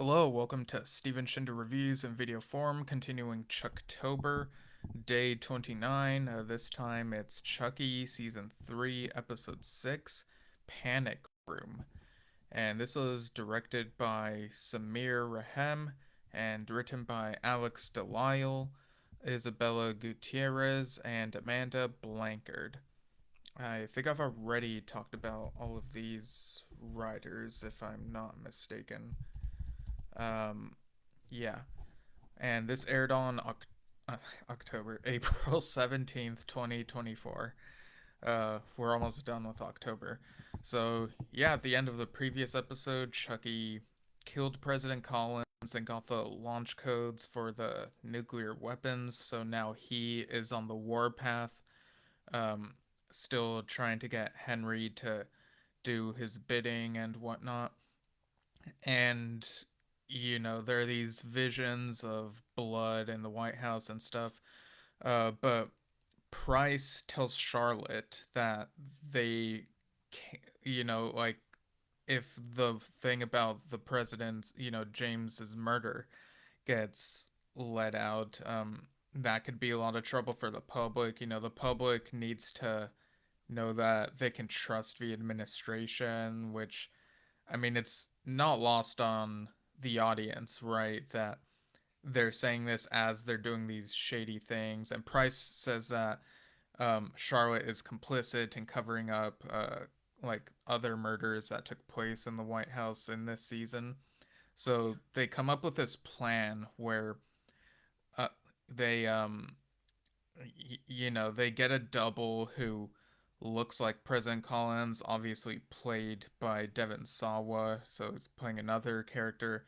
Hello, welcome to Steven Shinder Reviews in video form, continuing Chucktober, day 29. This time it's Chucky, season 3, episode 6, Panic Room. And this was directed by Samir Rahem and written by Alex Delisle, Isabella Gutierrez, and Amanda Blankard. I think I've already talked about all of these writers, if I'm not mistaken. Um, yeah, and this aired on April 17th, 2024. We're almost done with October. So, yeah, at the end of the previous episode, Chucky killed President Collins and got the launch codes for the nuclear weapons. So now he is on the warpath, um, still trying to get Henry to do his bidding and whatnot. And there are these visions of blood in the White House and stuff. But Price tells Charlotte that they, like if the thing about the president, James's murder gets let out, that could be a lot of trouble for the public. The public needs to know that they can trust the administration, which I mean, it's not lost on the audience, right? That they're saying this as they're doing these shady things. And Price says that Charlotte is complicit in covering up like other murders that took place in the White House in this season. So they come up with this plan where uh, they they get a double who looks like President Collins, obviously played by Devon Sawa, so he's playing another character.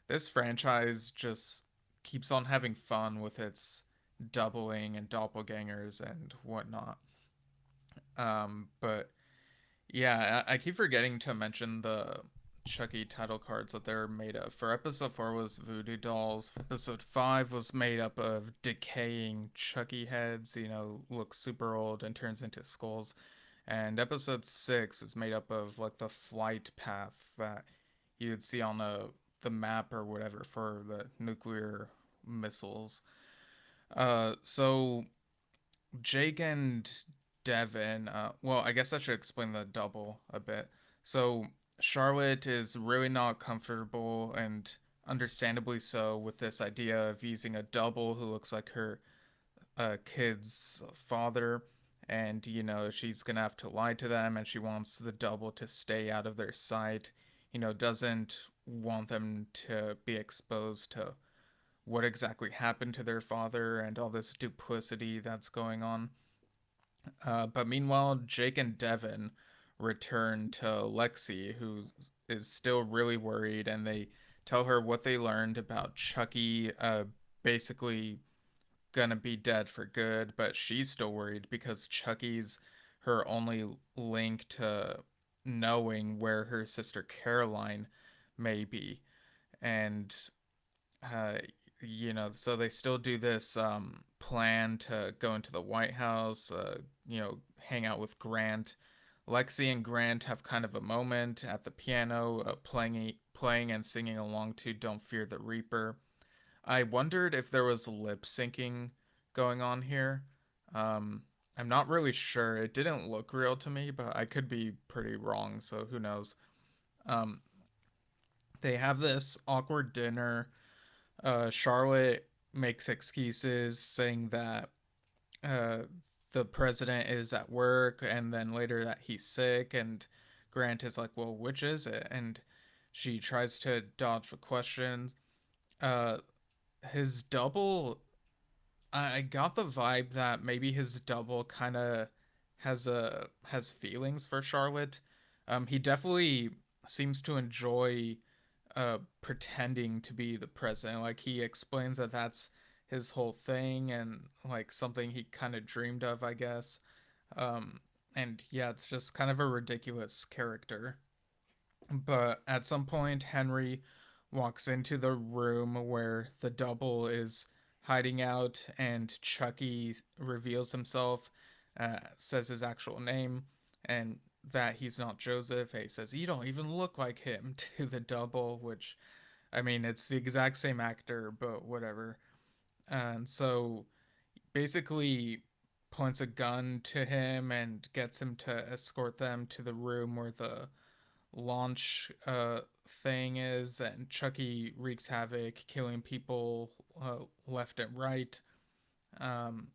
This franchise just keeps on having fun with its doubling and doppelgangers and whatnot. But yeah, I keep forgetting to mention the Chucky title cards that they're made of. For episode 4 was voodoo dolls. Episode 5 was made up of decaying Chucky heads, looks super old and turns into skulls. And episode 6 is made up of like the flight path that you'd see on the map or whatever for the nuclear missiles. So Jake and Devin, well, I guess I should explain the double a bit. So Charlotte is really not comfortable, and understandably so, with this idea of using a double who looks like her kid's father. And, she's going to have to lie to them, and she wants the double to stay out of their sight, doesn't want them to be exposed to what exactly happened to their father and all this duplicity that's going on. But meanwhile, Jake and Devin return to Lexi, who is still really worried, and they tell her what they learned about Chucky basically gonna be dead for good, but she's still worried because Chucky's her only link to knowing where her sister Caroline may be. And uh, so they still do this plan to go into the White House, hang out with Grant. Lexi and Grant have kind of a moment at the piano, playing and singing along to "Don't Fear the Reaper." I wondered if there was lip syncing going on here. I'm not really sure. It didn't look real to me, but I could be pretty wrong, so who knows. Um, they have this awkward dinner. Charlotte makes excuses saying that uh, the president is at work, and then later that he's sick, and Grant is like, well, which is it? And she tries to dodge the questions. Uh, his double, I got the vibe that maybe his double kind of has feelings for Charlotte. He definitely seems to enjoy pretending to be the president. Like he explains that that's his whole thing and like something he kind of dreamed of, I guess. Um, and yeah, it's just kind of a ridiculous character. But at some point, Henry walks into the room where the double is hiding out, and Chucky reveals himself, says his actual name, and that he's not Joseph. He says, "You don't even look like him," to the double, which I mean, it's the exact same actor, but whatever. And so basically points a gun to him and gets him to escort them to the room where the launch thing is, and Chucky wreaks havoc, killing people left and right. Um,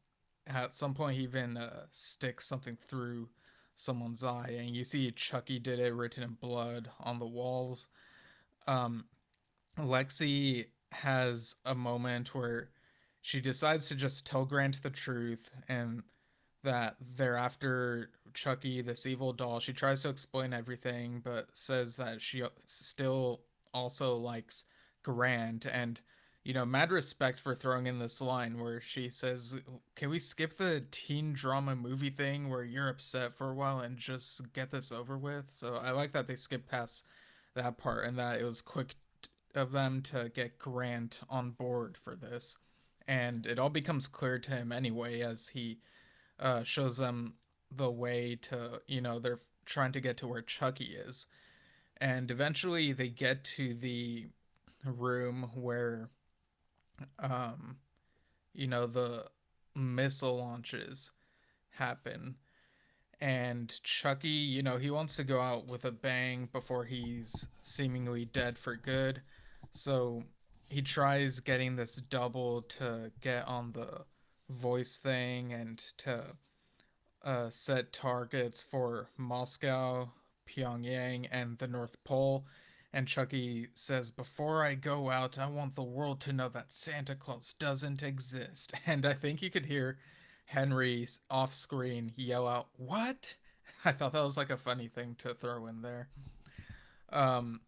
at some point, he even sticks something through someone's eye, and you see Chucky did it written in blood on the walls. Um, Lexi has a moment where she decides to just tell Grant the truth, and that they're after Chucky, this evil doll. She tries to explain everything, but says that she still also likes Grant. And, mad respect for throwing in this line where she says, "Can we skip the teen drama movie thing where you're upset for a while and just get this over with?" So I like that they skipped past that part and that it was quick of them to get Grant on board for this. And it all becomes clear to him anyway as he shows them the way to, they're trying to get to where Chucky is. And eventually they get to the room where, um, the missile launches happen. And Chucky, he wants to go out with a bang before he's seemingly dead for good. So he tries getting this double to get on the voice thing and to set targets for Moscow, Pyongyang, and the North Pole. And Chucky says, "Before I go out, I want the world to know that Santa Claus doesn't exist." And I think you could hear Henry off screen yell out, "What?" I thought that was like a funny thing to throw in there. Um,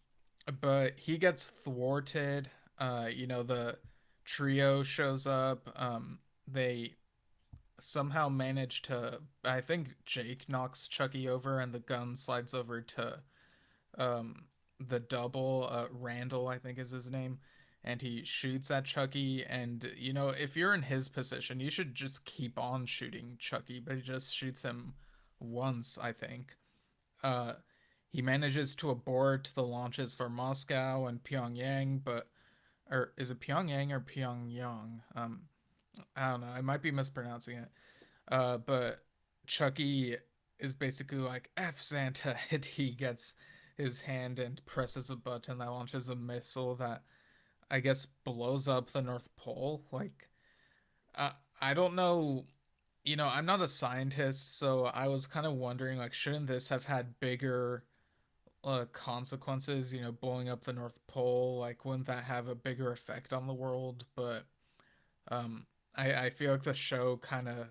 but he gets thwarted. The trio shows up. They somehow manage to, I think Jake knocks Chucky over and the gun slides over to um the double, Randall I think is his name, and he shoots at Chucky. And if you're in his position you should just keep on shooting Chucky, but he just shoots him once, I think. uh he manages to abort the launches for Moscow and Pyongyang, but, or is it Pyongyang or Pyongyang? I don't know, I might be mispronouncing it. But Chucky is basically like F Santa, and he gets his hand and presses a button that launches a missile that I guess blows up the North Pole. Like, I don't know. I'm not a scientist, so I was kind of wondering, like, shouldn't this have had bigger consequences? Blowing up the North Pole, like, wouldn't that have a bigger effect on the world? But um, I feel like the show kind of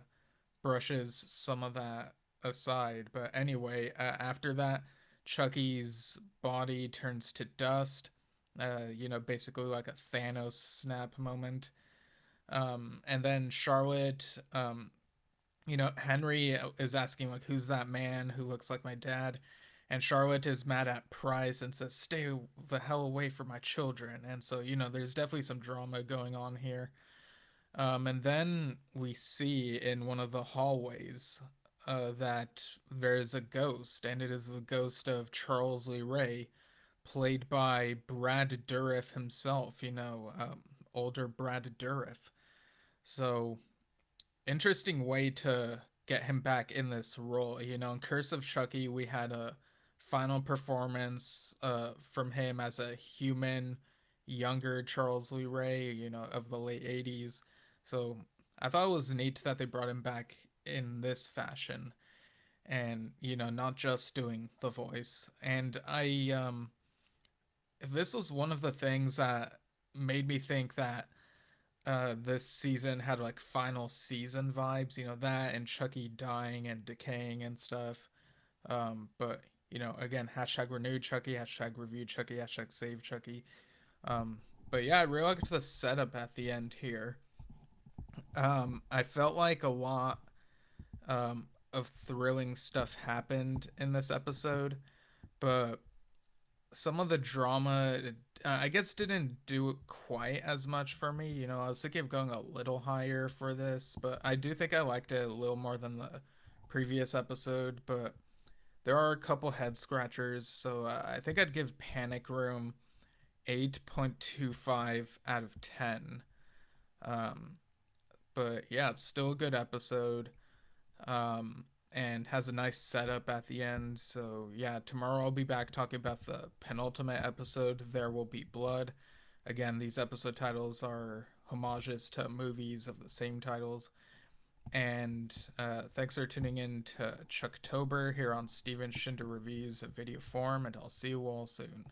brushes some of that aside. But anyway, after that, Chucky's body turns to dust. Basically like a Thanos snap moment. And then Charlotte, Henry is asking, like, who's that man who looks like my dad? And Charlotte is mad at Price and says, "Stay the hell away from my children." And so, there's definitely some drama going on here. And then we see in one of the hallways that there's a ghost, and it is the ghost of Charles Lee Ray, played by Brad Dourif himself, older Brad Dourif. So, interesting way to get him back in this role. In Curse of Chucky, we had a final performance from him as a human, younger Charles Lee Ray, of the late 80s. So I thought it was neat that they brought him back in this fashion, and, not just doing the voice. And this was one of the things that made me think that this season had like final season vibes, that and Chucky dying and decaying and stuff. But again, hashtag renew Chucky, hashtag review Chucky, hashtag save Chucky. Um, but yeah, I really liked the setup at the end here. I felt like a lot of thrilling stuff happened in this episode, but some of the drama, I guess, didn't do it quite as much for me. I was thinking of going a little higher for this, but I do think I liked it a little more than the previous episode. But there are a couple head scratchers, so I think I'd give Panic Room 8.25 out of 10. Um, but yeah, it's still a good episode. And has a nice setup at the end. So yeah, tomorrow I'll be back talking about the penultimate episode, There Will Be Blood. Again, these episode titles are homages to movies of the same titles. And thanks for tuning in to Chucktober here on Steven Shinder Reviews in video form, and I'll see you all soon.